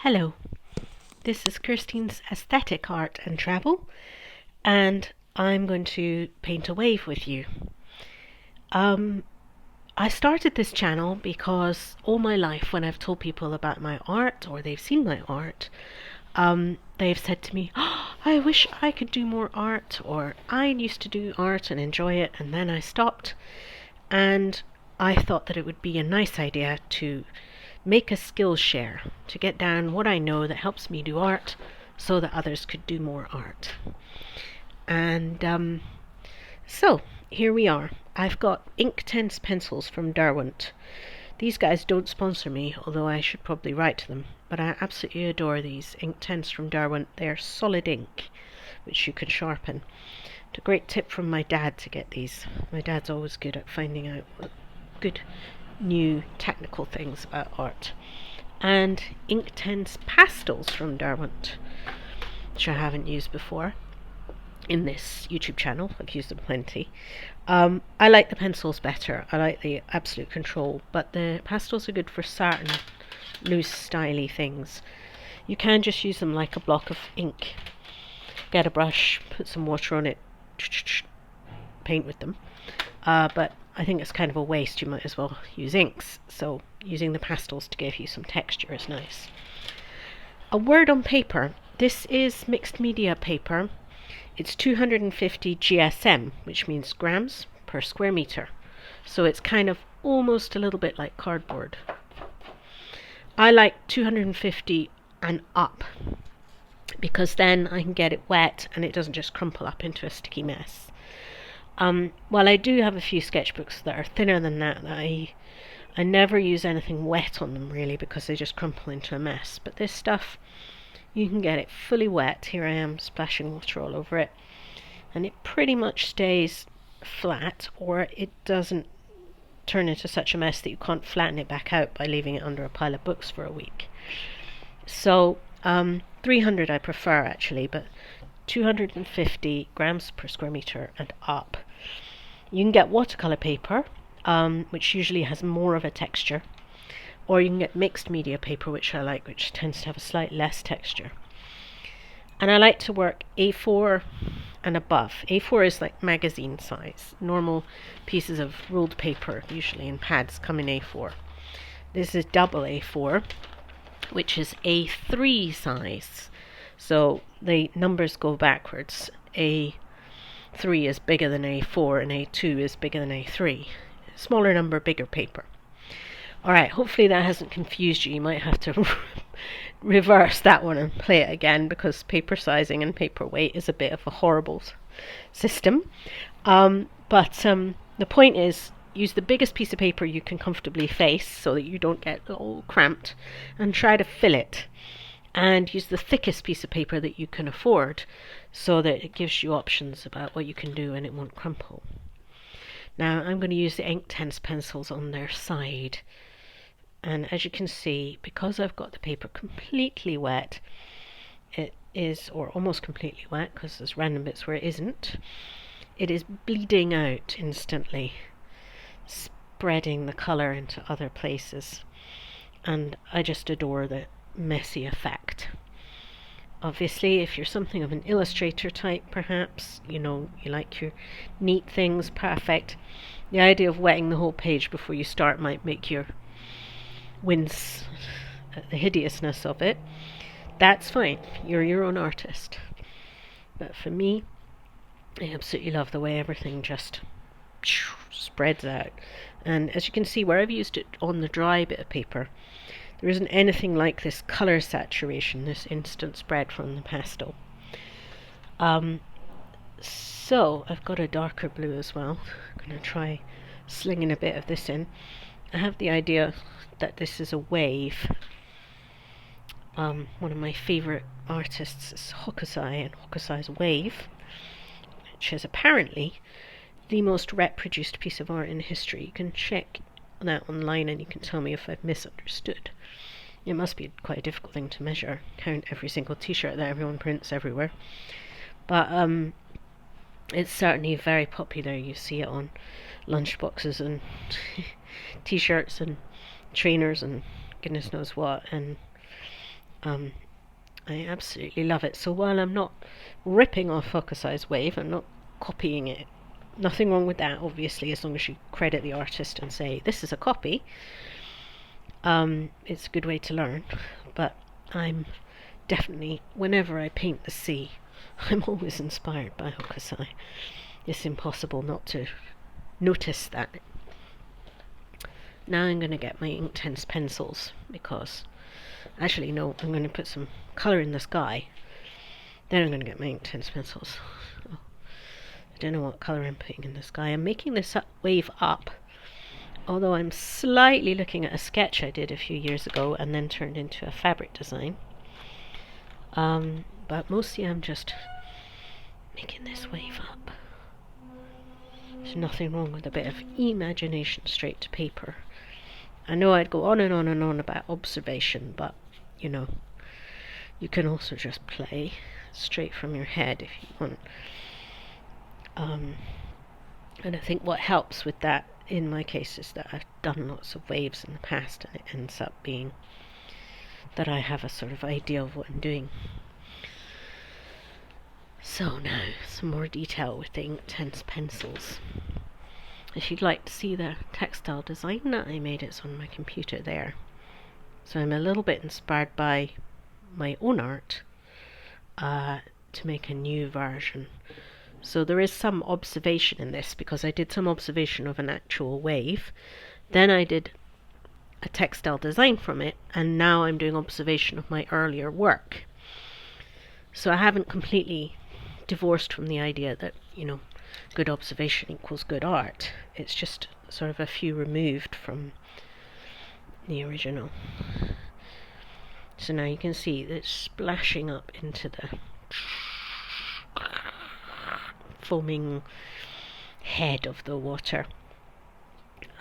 Hello, this is Kirsteen's Aesthetic Art and Travel, and I'm going to paint a wave with you. Um, I started this channel because all my life, when I've told people about my art or they've seen my art, they've said to me, "Oh, I wish I could do more art," or "I used to do art and enjoy it, and then I stopped." And I thought that it would be a nice idea to make a skills share, to get down what I know that helps me do art so that others could do more art. And so here we are. I've got Inktense pencils from Derwent. These guys don't sponsor me, although I should probably write to them, but I absolutely adore these Inktense from Derwent. They're solid ink, which you can sharpen. It's a great tip from my dad to get these. My dad's always good at finding out good new technical things about art. And Inktense pastels from Derwent, which I haven't used before in this YouTube channel. I've used them plenty. I like the pencils better. I like the absolute control, but the pastels are good for certain loose styly things. You can just use them like a block of ink. Get a brush, put some water on it, paint with them. But I think it's kind of a waste. You might as well use inks. So using the pastels to give you some texture is nice. A word on paper. This is mixed media paper. It's 250 GSM, which means grams per square meter. So it's kind of almost a little bit like cardboard. I like 250 and up, because then I can get it wet and it doesn't just crumple up into a sticky mess. While I do have a few sketchbooks that are thinner than that, I never use anything wet on them really, because they just crumple into a mess. But this stuff, you can get it fully wet. Here I am splashing water all over it, and it pretty much stays flat, or it doesn't turn into such a mess that you can't flatten it back out by leaving it under a pile of books for a week. So 300 I prefer actually, but 250 grams per square meter and up. You can get watercolor paper, which usually has more of a texture, or you can get mixed media paper, which I like, which tends to have a slightly less texture. And I like to work A4 and above. A4 is like magazine size. Normal pieces of ruled paper, usually in pads, come in A4. This is double A4, which is A3 size. So the numbers go backwards. A3 is bigger than A4 and A2 is bigger than A3. Smaller number, bigger paper. Alright, hopefully that hasn't confused you. You might have to reverse that one and play it again, because paper sizing and paper weight is a bit of a horrible system. But the point is, use the biggest piece of paper you can comfortably face so that you don't get all cramped, and try to fill it. And use the thickest piece of paper that you can afford, so that it gives you options about what you can do and it won't crumple. Now I'm going to use the Inktense pencils on their side. And as you can see, because I've got the paper completely wet, it is, or almost completely wet, because there's random bits where it isn't, it is bleeding out instantly, spreading the colour into other places. And I just adore the messy effect. Obviously, if you're something of an illustrator type, perhaps, you like your neat things perfect, the idea of wetting the whole page before you start might make you wince at the hideousness of it. That's fine, you're your own artist. But for me, I absolutely love the way everything just spreads out. And as you can see, where I've used it on the dry bit of paper, there isn't anything like this colour saturation, this instant spread from the pastel. So I've got a darker blue as well. I'm going to try slinging a bit of this in. I have the idea that this is a wave. One of my favourite artists is Hokusai, and Hokusai's Wave, which is apparently the most reproduced piece of art in history. You can check that online and you can tell me if I've misunderstood. It must be quite a difficult thing to measure, count every single t-shirt that everyone prints everywhere. But it's certainly very popular. You see it on lunchboxes and t-shirts and trainers and goodness knows what, and I absolutely love it. So while I'm not ripping off Hokusai's wave, I'm not copying it. Nothing wrong with that, obviously, as long as you credit the artist and say, this is a copy. It's a good way to learn. But I'm definitely, whenever I paint the sea, I'm always inspired by Hokusai. It's impossible not to notice that. Now I'm going to get my Inktense pencils, because actually no, I'm going to put some colour in the sky, then I'm going to get my Inktense pencils. Oh, I don't know what colour I'm putting in the sky. I'm making this wave up, although I'm slightly looking at a sketch I did a few years ago and then turned into a fabric design. But mostly I'm just making this wave up. There's nothing wrong with a bit of imagination straight to paper. I know I'd go on and on and on about observation, but you know, you can also just play straight from your head if you want. And I think what helps with that in my case is that I've done lots of waves in the past, and it ends up being that I have a sort of idea of what I'm doing. So now, some more detail with the Inktense pencils. If you'd like to see the textile design that I made, it's on my computer there. So I'm a little bit inspired by my own art to make a new version. So there is some observation in this, because I did some observation of an actual wave, then I did a textile design from it, and now I'm doing observation of my earlier work. So I haven't completely divorced from the idea that, you know, good observation equals good art. It's just sort of a few removed from the original. So now you can see that it's splashing up into the foaming head of the water.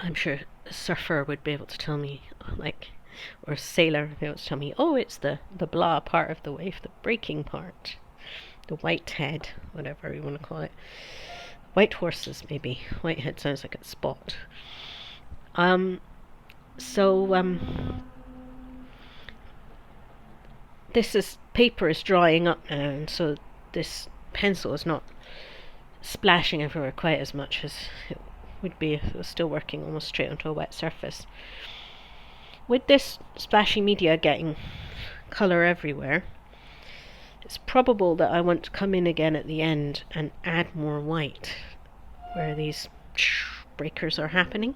I'm sure a surfer would be able to tell me, or a sailor would be able to tell me, oh, it's the blah part of the wave, the breaking part, the white head, whatever you want to call it. White horses, maybe. White head sounds like a spot. This paper is drying up now, and so this pencil is not splashing everywhere quite as much as it would be if it was still working almost straight onto a wet surface. With this splashy media getting colour everywhere, it's probable that I want to come in again at the end and add more white where these breakers are happening,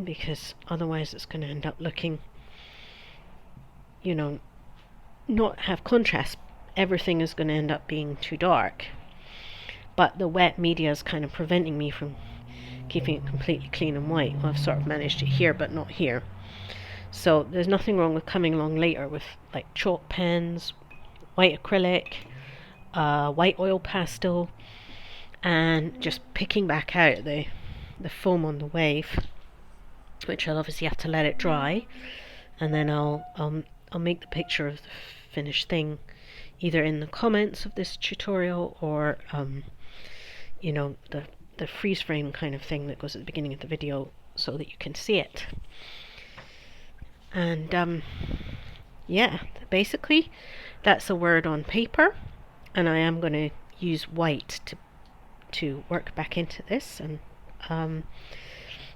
because otherwise it's going to end up looking, you know, not have contrast. Everything is going to end up being too dark, but the wet media is kind of preventing me from keeping it completely clean and white. Well, I've sort of managed it here but not here, so there's nothing wrong with coming along later with like chalk pens, white acrylic, white oil pastel, and just picking back out the foam on the wave, which I'll obviously have to let it dry, and then I'll make the picture of the finished thing either in the comments of this tutorial or you know, the freeze frame kind of thing that goes at the beginning of the video so that you can see it. And yeah, basically that's a word on paper, and I am going to use white to work back into this, and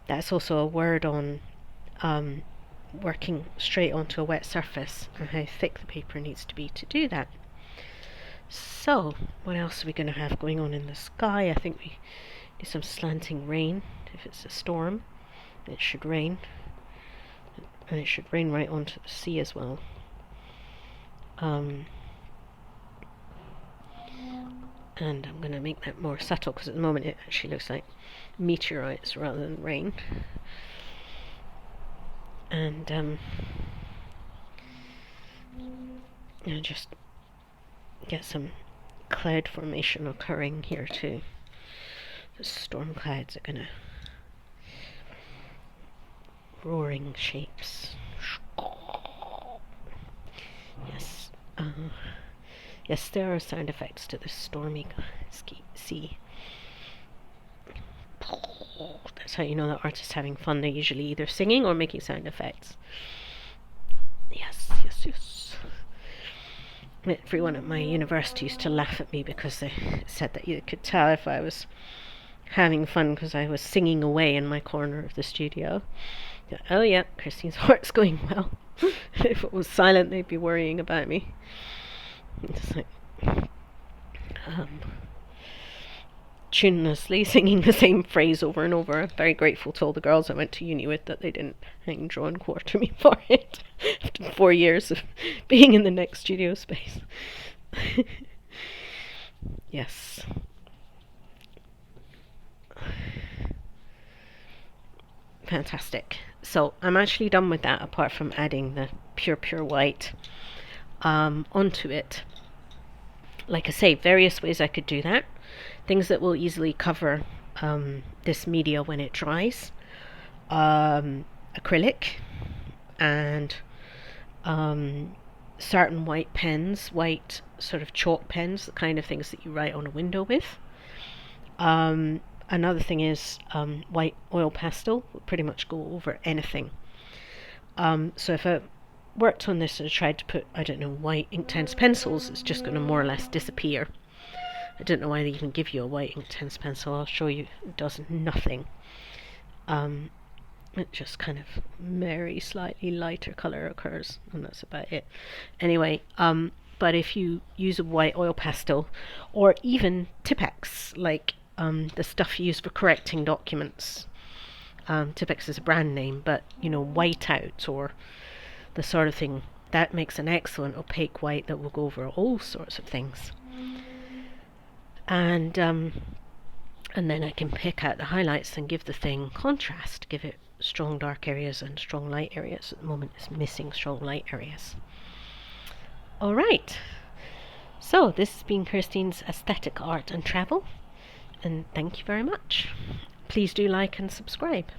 that's also a word on working straight onto a wet surface and how thick the paper needs to be to do that. So what else are we going to have going on in the sky? I think we need some slanting rain. If it's a storm, it should rain, and it should rain right onto the sea as well. And I'm going to make that more subtle, because at the moment it actually looks like meteorites rather than rain. And just get some cloud formation occurring here too. The storm clouds are gonna roaring shapes. Yes, yes, there are sound effects to the stormy sea. That's how you know that artist's having fun. They're usually either singing or making sound effects. Yeah, Yes. Everyone at my university used to laugh at me because they said that you could tell if I was having fun because I was singing away in my corner of the studio. Oh yeah, Kirsteen's heart's going well. If it was silent, they'd be worrying about me. Just like tunelessly singing the same phrase over and over. I'm very grateful to all the girls I went to uni with that they didn't hang, draw and quarter me for it after 4 years of being in the next studio space. Yes. Fantastic. So I'm actually done with that, apart from adding the pure white onto it. Like I say, various ways I could do that. Things that will easily cover this media when it dries. Acrylic and certain white pens, white sort of chalk pens, the kind of things that you write on a window with. Another thing is white oil pastel will pretty much go over anything. So if I worked on this and tried to put, I don't know, white Inktense pencils, it's just going to more or less disappear. I don't know why they even give you a white Inktense pencil. I'll show you. It does nothing. It just kind of very slightly lighter colour occurs, and that's about it. Anyway, but if you use a white oil pastel, or even Tipex, like the stuff you use for correcting documents. Tipex is a brand name, but you know, whiteout or the sort of thing, that makes an excellent opaque white that will go over all sorts of things. And then I can pick out the highlights and give the thing contrast, give it strong dark areas and strong light areas. At the moment it's missing strong light areas. Alright, so this has been Kirsteen's Aesthetic Art and Travel, and thank you very much. Please do like and subscribe.